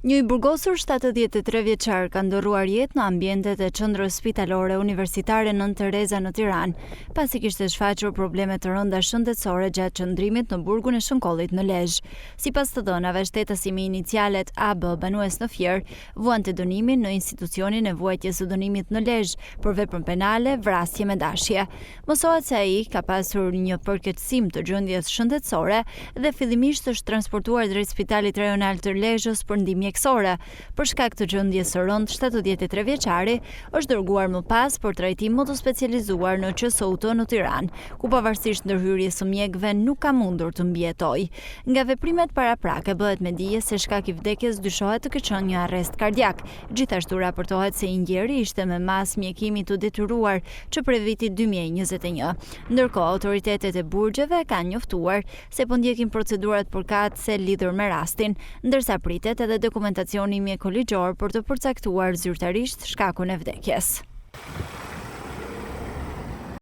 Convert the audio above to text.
Një i burgosur 73 vjeçar ka ndërruar jetë në ambientet e qendrës spitalore universitare Nën Tereza në Tiranë, pasi kishte shfaqur probleme të rënda shëndetësore gjatë qëndrimit në burgun e Shënkollit në Lezhë. Sipas të dhënave, shtetësi me inicialet AB banues në Fier vuan të dënimin në institucionin e vuajtjes së dënimit në Lezhë për veprën penale, vrasje me dashje. Mësohet se ai ka pasur një përkeqësim të gjendjes shëndetësore dhe fillimisht është transportuar drejt Spitalit Rajonal të Lezhës për ndihmë mjekësore. Për shkak të gjendjes së rëndë, 73 vjeçari është dërguar më pas për trajtim më të specializuar në QSUT në Tiranë, ku pavarësisht ndërhyrjes së mjekëve nuk ka mundur të mbijetojë. Nga veprimet paraprake bëhet me dije se shkak i vdekjes dyshohet të ketë qenë një arrest kardiak. Gjithashtu raportohet se i njeri ishte me mas mjekimi të detyruar që prej vitit 2021. Ndërkohë, autoritetet e burgjeve kanë njoftuar se po ndjekin procedurat përkatëse lidhur me rastin, ndërsa pritet edhe dokumentacioni mjekoligjor për të përcaktuar zyrtarisht shkakun e vdekjes.